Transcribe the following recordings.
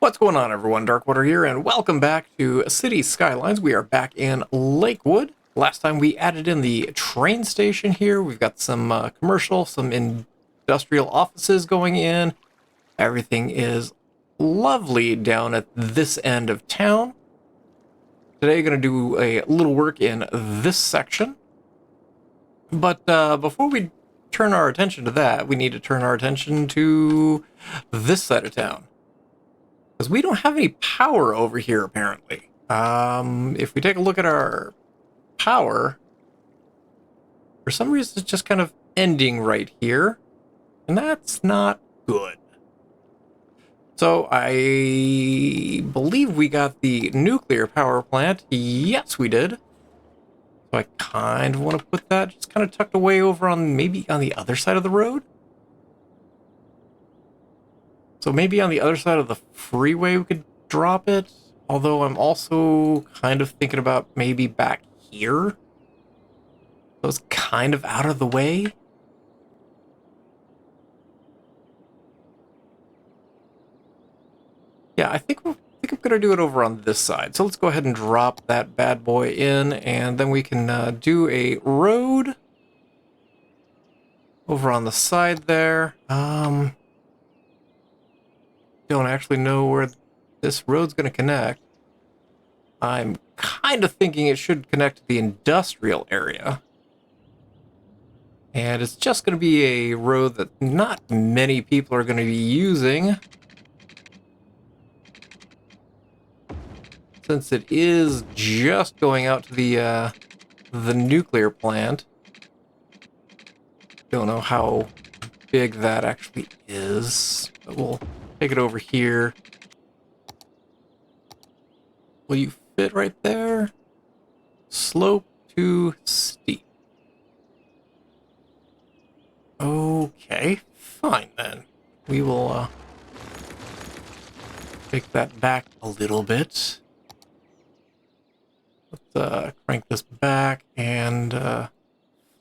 What's going on, everyone? Darkwater here, and welcome back to City Skylines. We are back in Lakewood. Last time we added in the train station here. We've got some commercial, some industrial offices going in. Everything is lovely down at this end of town. Today, going to do a little work in this section. But before we turn our attention to that, we need to turn our attention to this side of town. Because we don't have any power over here, apparently. If we take a look at our power, for some reason it's just kind of ending right here. And that's not good. So I believe we got the nuclear power plant. Yes, we did. So I kind of want to put that just kind of tucked away over on maybe on the other side of the road. So maybe on the other side of the freeway we could drop it. Although I'm also kind of thinking about maybe back here. So it's kind of out of the way. Yeah, I think I'm going to do it over on this side. So let's go ahead and drop that bad boy in. And then we can do a road over on the side there. Don't actually know where this road's going to connect. I'm kind of thinking it should connect to the industrial area. And it's just going to be a road that not many people are going to be using. Since it is just going out to the nuclear plant. Don't know how big that actually is. But we'll take it over here. Will you fit right there? Slope to steep. Okay, fine then. We will take that back a little bit. Let's crank this back and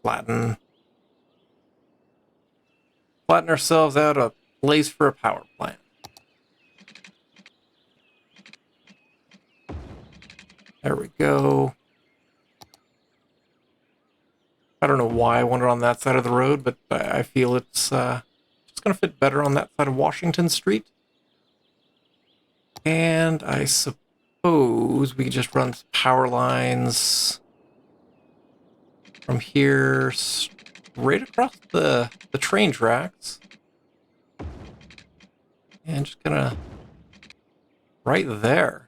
flatten ourselves out a place for a power plant. There we go. I don't know why I wanted it on that side of the road, but I feel it's just going to fit better on that side of Washington Street. And I suppose we could just run power lines from here straight across the train tracks. And just kind of right there.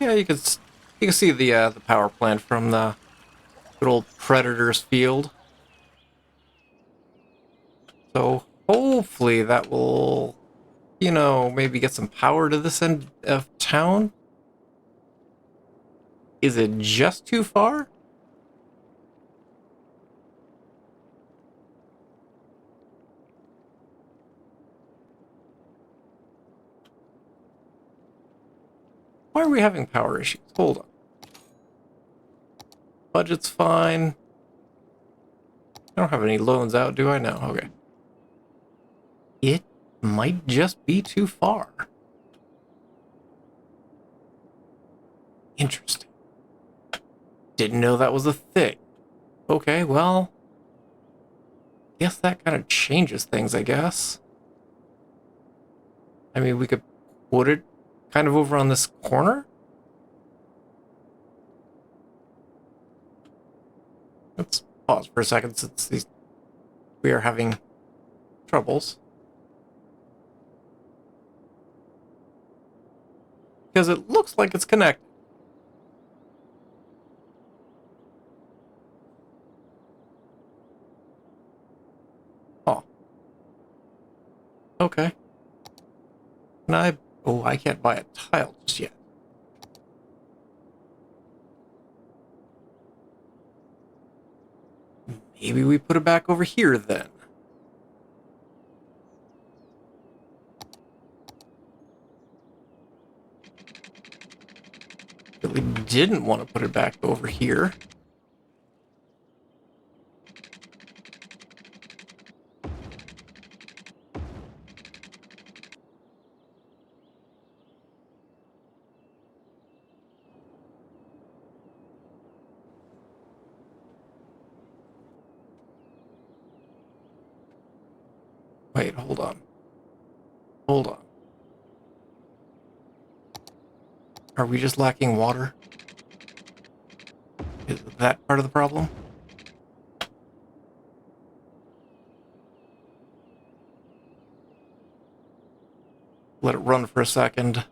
Yeah, you can see the power plant from the good old Predators field. So hopefully that will, maybe get some power to this end of town. Is it just too far? Why are we having power issues? Hold on. Budget's fine. I don't have any loans out, do I? No. Okay. It might just be too far. Interesting. Didn't know that was a thing. Okay, well, guess that kind of changes things, I guess. I mean, we could put it kind of over on this corner. Let's pause for a second since we are having troubles. Because it looks like it's connected. Oh. Okay. And I can't buy a tile just yet. Maybe we put it back over here then. Really didn't want to put it back over here. Wait, hold on. Hold on. Are we just lacking water? Is that part of the problem? Let it run for a second.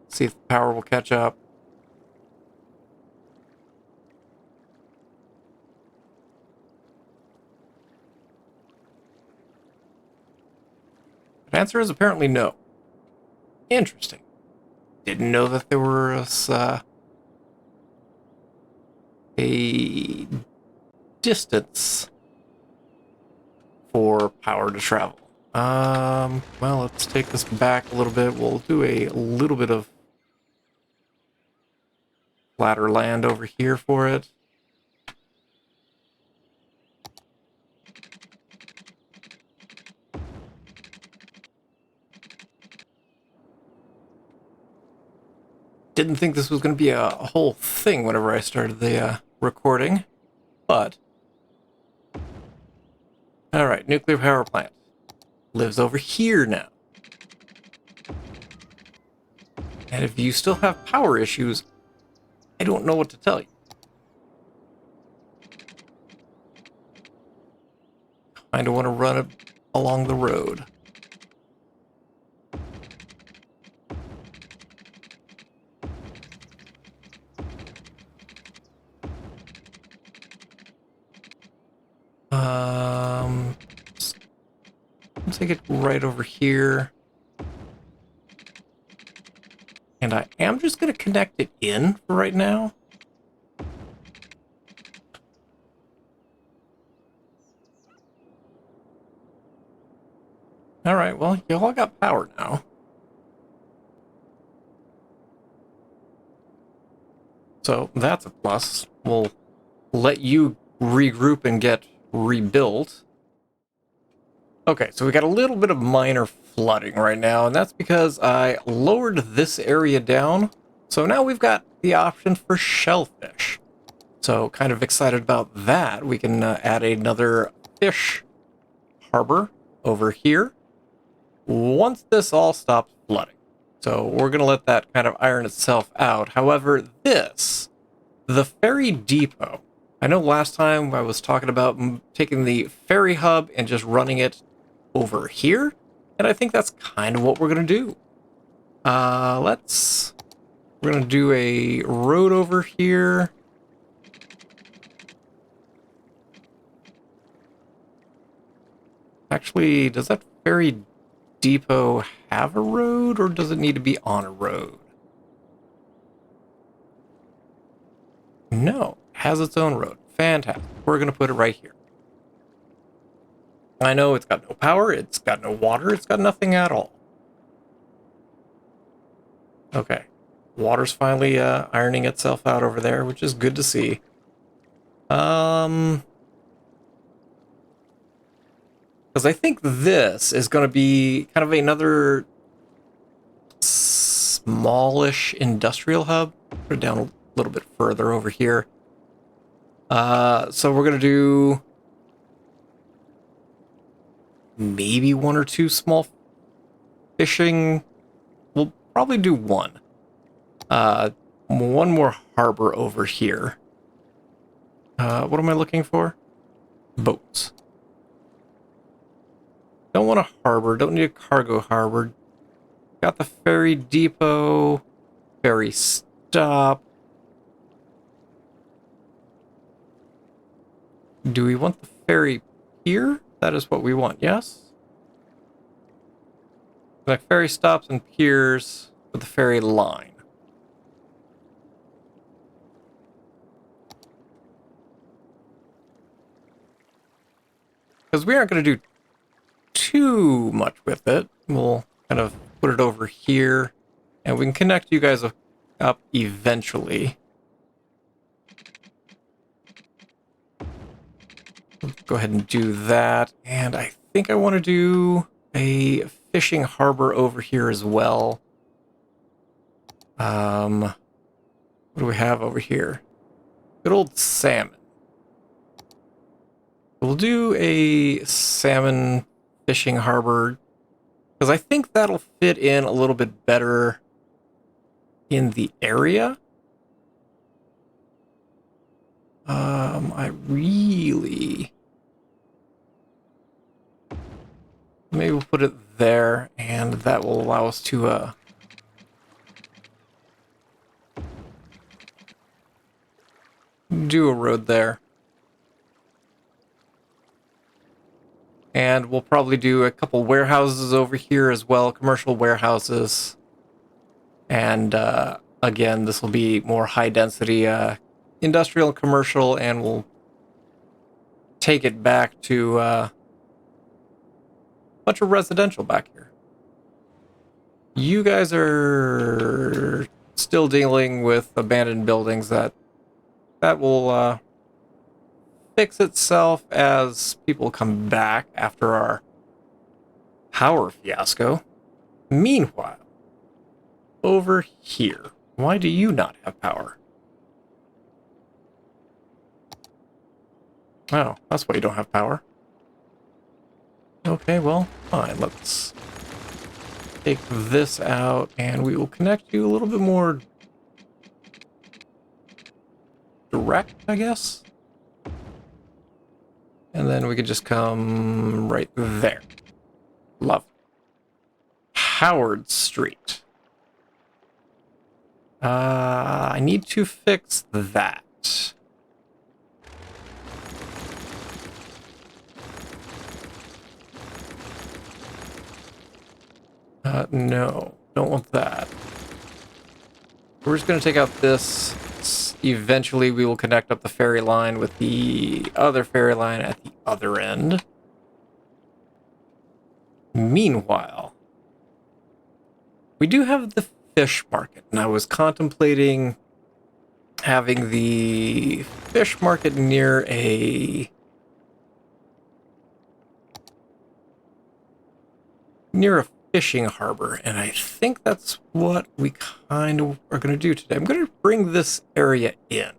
See if the power will catch up. The answer is apparently no. Interesting. Didn't know that there was a distance for power to travel. Well, let's take this back a little bit. We'll do a little bit of flatter land over here for it. Didn't think this was going to be a whole thing whenever I started the recording, but... Alright, nuclear power plant. Lives over here now. And if you still have power issues, I don't know what to tell you. Kinda want to run it along the road. Let's take it right over here. And I am just going to connect it in for right now. Alright, well, you all got power now. So that's a plus. We'll let you regroup and get rebuilt. Okay, so we got a little bit of minor flooding right now, and that's because I lowered this area down. So now we've got the option for shellfish. So kind of excited about that. We can add another fish harbor over here once this all stops flooding. So we're going to let that kind of iron itself out. However, the ferry depot, I know last time I was talking about taking the ferry hub and just running it over here, and I think that's kind of what we're going to do. We're going to do a road over here. Actually, does that ferry depot have a road, or does it need to be on a road? No, it has its own road. Fantastic. We're going to put it right here. I know it's got no power, it's got no water, it's got nothing at all. Okay. Water's finally ironing itself out over there, which is good to see. Because I think this is going to be kind of another smallish industrial hub. Put it down a little bit further over here. So we're going to do maybe one or two small fishing. We'll probably do one. One more harbor over here. What am I looking for? Boats. Don't want a harbor. Don't need a cargo harbor. Got the ferry depot. Ferry stop. Do we want the ferry here? That is what we want, yes? Like ferry stops and piers with the ferry line. Because we aren't going to do too much with it. We'll kind of put it over here, and we can connect you guys up eventually. Go ahead and do that. And I think I want to do a fishing harbor over here as well. What do we have over here? Good old salmon. We'll do a salmon fishing harbor, because I think that'll fit in a little bit better in the area. I really... Maybe we'll put it there, and that will allow us to, do a road there. And we'll probably do a couple warehouses over here as well, commercial warehouses. And, again, this will be more high-density, industrial and commercial, and we'll take it back to, a bunch of residential back here. You guys are still dealing with abandoned buildings. That will fix itself as people come back after our power fiasco. Meanwhile, over here, why do you not have power? Oh, that's why you don't have power. Okay, well, fine. Let's take this out, and we will connect you a little bit more direct, I guess. And then we could just come right there. Love. Howard Street. I need to fix that. No, don't want that. We're just going to take out this. Eventually, we will connect up the ferry line with the other ferry line at the other end. Meanwhile, we do have the fish market, and I was contemplating having the fish market near a fishing harbor, and I think that's what we kind of are going to do today. I'm going to bring this area in.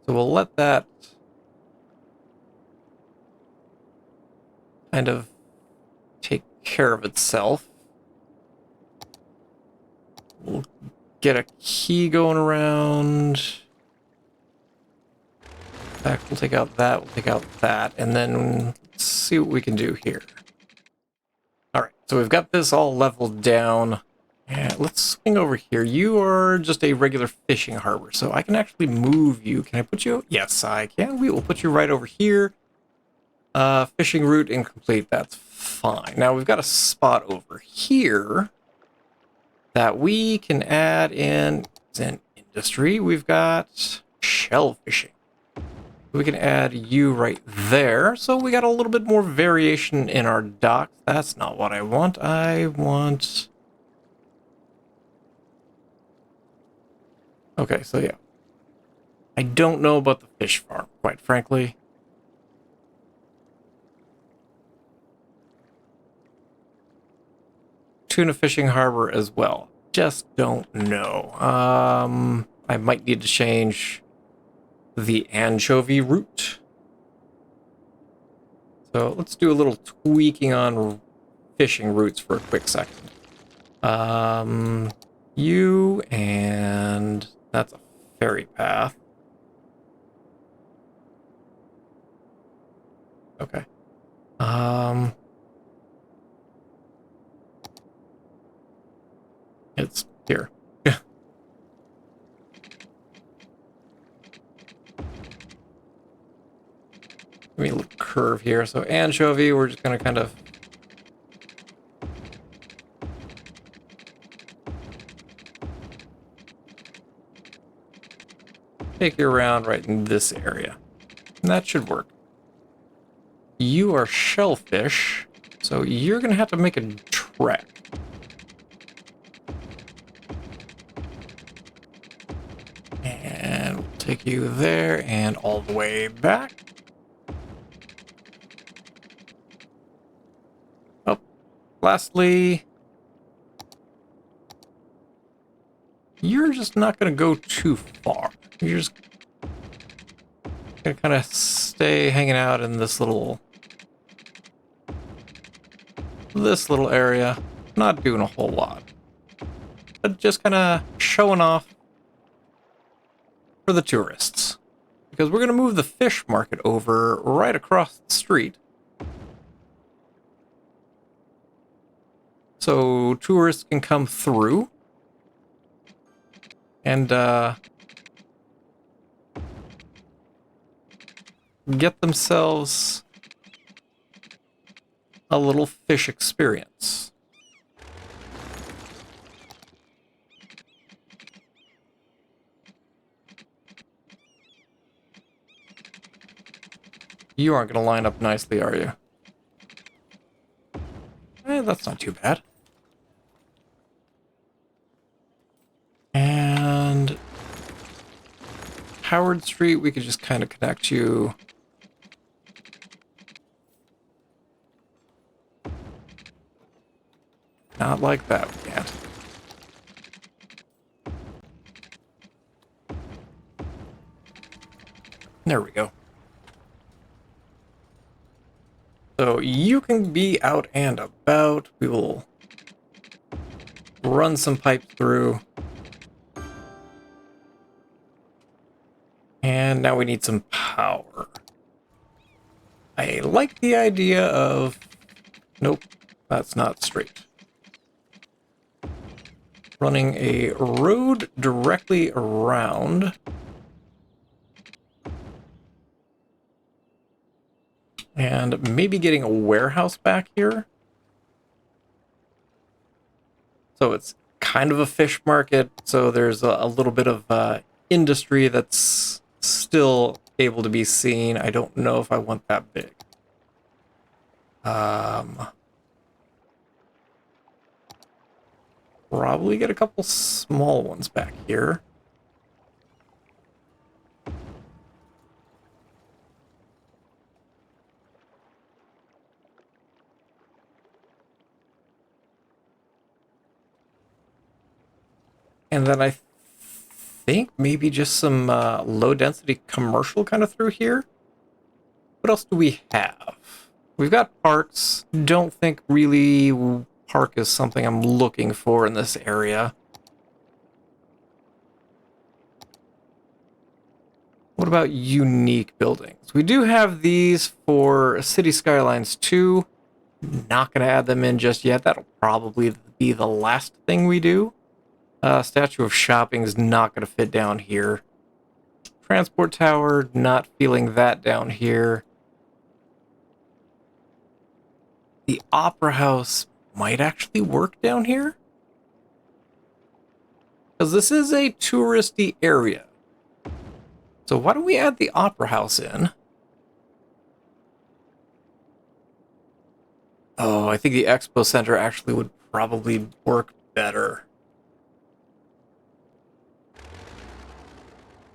So we'll let that kind of take care of itself. We'll get a key going around. In fact, we'll take out that, and then let's see what we can do here. Alright, so we've got this all leveled down. And let's swing over here. You are just a regular fishing harbor, so I can actually move you. Can I put you? Yes, I can. We will put you right over here. Fishing route incomplete. That's fine. Now we've got a spot over here that we can add in. It's in industry. We've got shellfishing. We can add you right there. So we got a little bit more variation in our docks. That's not what I want. I want... Okay, so yeah. I don't know about the fish farm, quite frankly. Tuna fishing harbor as well. Just don't know. I might need to change the anchovy route. So let's do a little tweaking on fishing routes for a quick second. You and that's a ferry path. Okay. It's here. Give me a little curve here. So anchovy, we're just going to kind of take you around right in this area. And that should work. You are shellfish, so you're going to have to make a trek. And we'll take you there and all the way back. Oh, lastly, you're just not going to go too far. You're just going to kind of stay hanging out in this little area, not doing a whole lot, but just kind of showing off for the tourists. Because we're going to move the fish market over right across the street. So tourists can come through and get themselves a little fish experience. You aren't going to line up nicely, are you? That's not too bad. And Howard Street, we could just kind of connect you. Not like that, we can't. There we go. So you can be out and about. We will run some pipes through. And now we need some power. I like the idea of... Nope, that's not straight. Running a road directly around. And maybe getting a warehouse back here. So it's kind of a fish market, so there's a little bit of industry that's still able to be seen. I don't know if I want that big. Probably get a couple small ones back here. And then I think maybe just some low-density commercial kind of through here. What else do we have? We've got parks. Don't think really park is something I'm looking for in this area. What about unique buildings? We do have these for City Skylines 2. Not going to add them in just yet. That'll probably be the last thing we do. Statue of Shopping is not going to fit down here. Transport Tower, not feeling that down here. The Opera House might actually work down here. Because this is a touristy area. So why don't we add the Opera House in? Oh, I think the Expo Center actually would probably work better.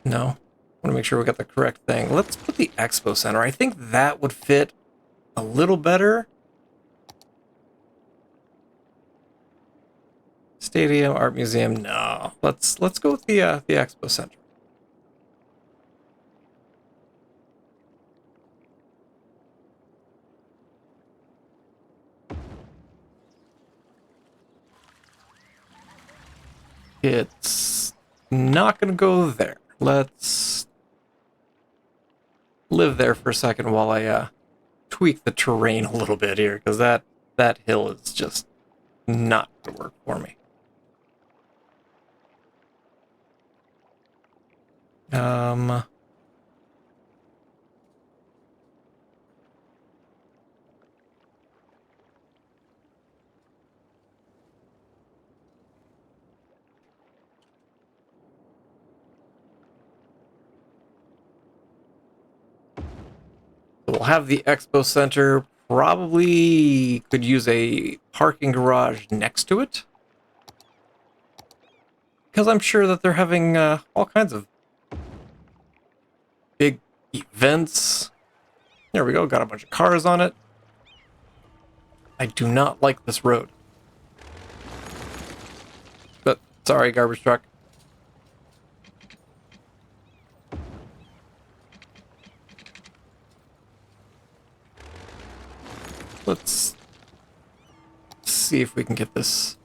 No, I want to make sure we got the correct thing. Let's put the Expo Center. I think that would fit a little better. Stadium, Art Museum, no. Let's go with the Expo Center. It's not going to go there. Let's live there for a second while I tweak the terrain a little bit here, because that hill is just not going to work for me. We'll have the Expo Center. Probably could use a parking garage next to it, because I'm sure that they're having all kinds of big events. There we go, got a bunch of cars on it. I do not like this road. But, sorry, garbage truck. let's see if we can get this.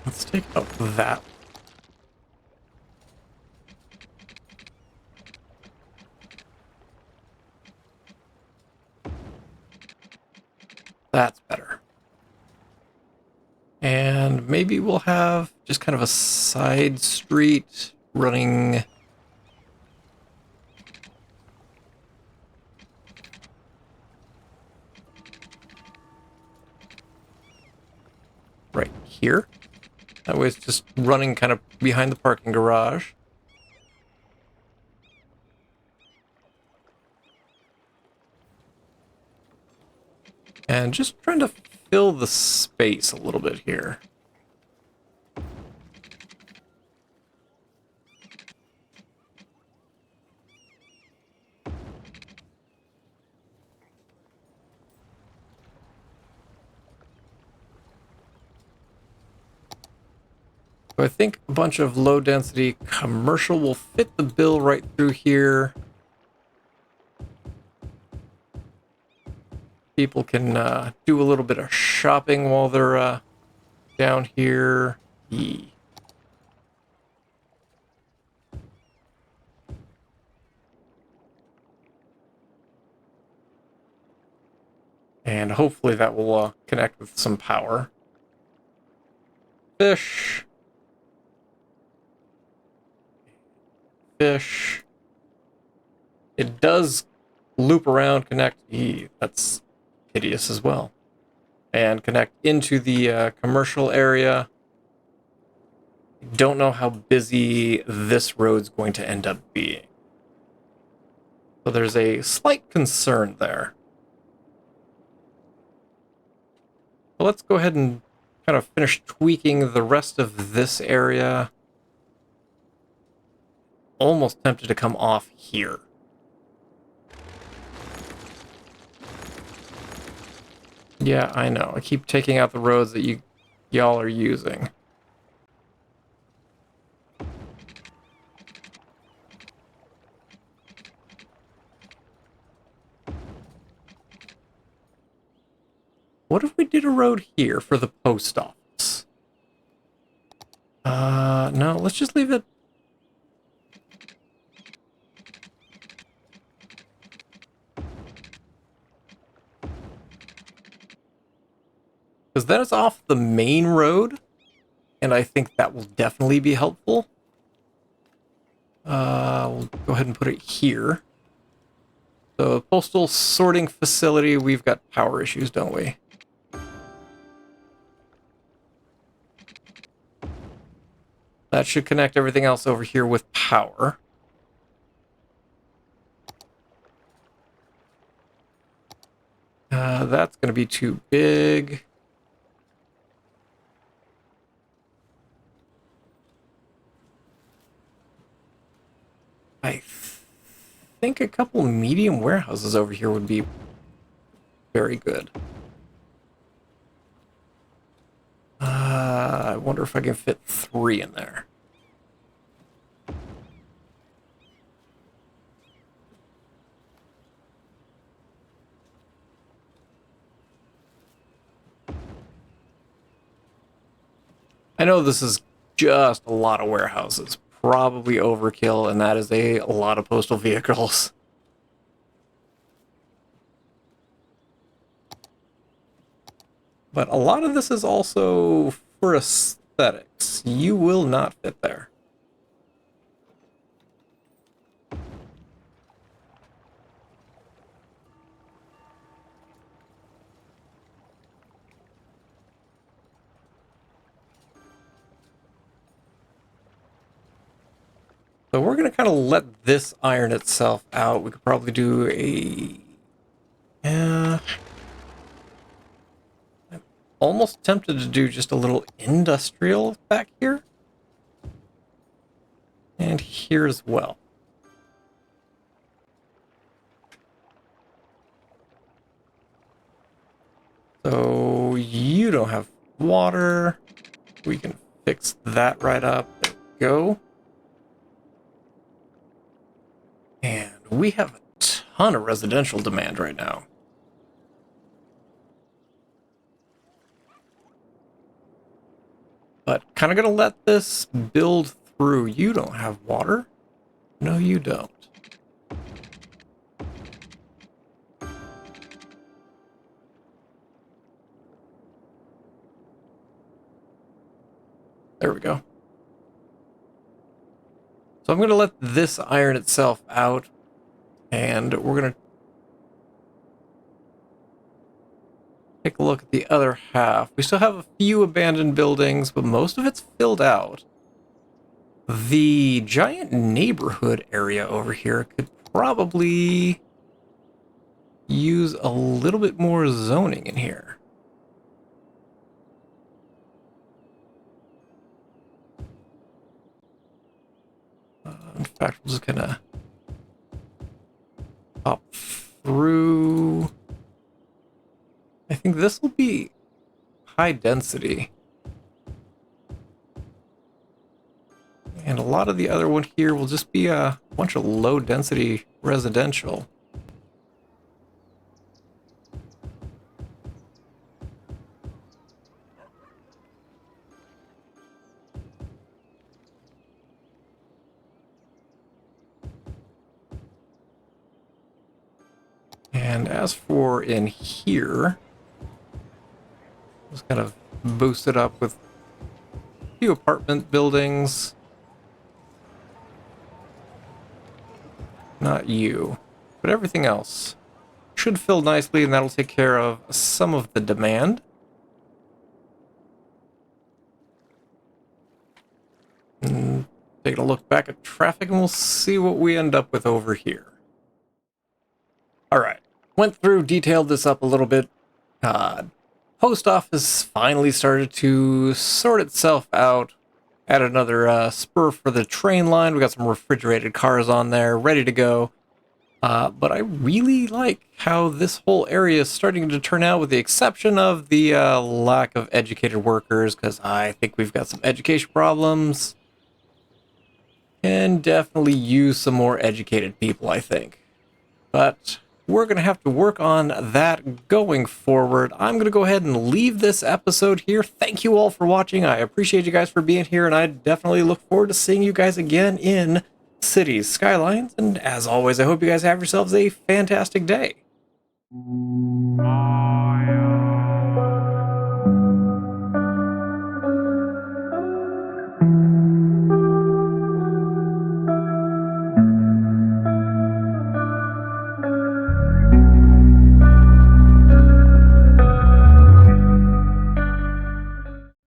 Let's take out that. That's better. And maybe we'll have just kind of a side street running right here. That way it's just running kind of behind the parking garage. And just trying to fill the space a little bit here. So I think a bunch of low density commercial will fit the bill right through here. People can do a little bit of shopping while they're down here. And hopefully that will connect with some power. Fish. Fish. It does loop around, connect. That's hideous as well. And connect into the commercial area. Don't know how busy this road's going to end up being. So there's a slight concern there. So let's go ahead and kind of finish tweaking the rest of this area. Almost tempted to come off here. Yeah, I know. I keep taking out the roads that y'all are using. What if we did a road here for the post office? No, let's just leave it. Because then it's off the main road, and I think that will definitely be helpful. We'll go ahead and put it here. So, postal sorting facility, we've got power issues, don't we? That should connect everything else over here with power. That's going to be too big. I think a couple medium warehouses over here would be very good. I wonder if I can fit 3 in there. I know this is just a lot of warehouses. Probably overkill, and that is a lot of postal vehicles. But a lot of this is also for aesthetics. You will not fit there. So we're going to kind of let this iron itself out. We could probably do a... I'm almost tempted to do just a little industrial back here. And here as well. So you don't have water. We can fix that right up. There we go. And we have a ton of residential demand right now. But kind of going to let this build through. You don't have water? No, you don't. There we go. So I'm going to let this iron itself out, and we're going to take a look at the other half. We still have a few abandoned buildings, but most of it's filled out. The giant neighborhood area over here could probably use a little bit more zoning in here. In fact, we're just gonna pop through. I think this will be high density. And a lot of the other one here will just be a bunch of low density residential. And as for in here, just kind of boost it up with a few apartment buildings. Not you, but everything else should fill nicely, and that'll take care of some of the demand. And taking a look back at traffic, and we'll see what we end up with over here. All right, went through, detailed this up a little bit. Post office finally started to sort itself out. Added another spur for the train line. We got some refrigerated cars on there, ready to go. But I really like how this whole area is starting to turn out, with the exception of the lack of educated workers, because I think we've got some education problems. Can definitely use some more educated people, I think. But we're going to have to work on that going forward. I'm going to go ahead and leave this episode here. Thank you all for watching. I appreciate you guys for being here, and I definitely look forward to seeing you guys again in Cities Skylines. And as always, I hope you guys have yourselves a fantastic day.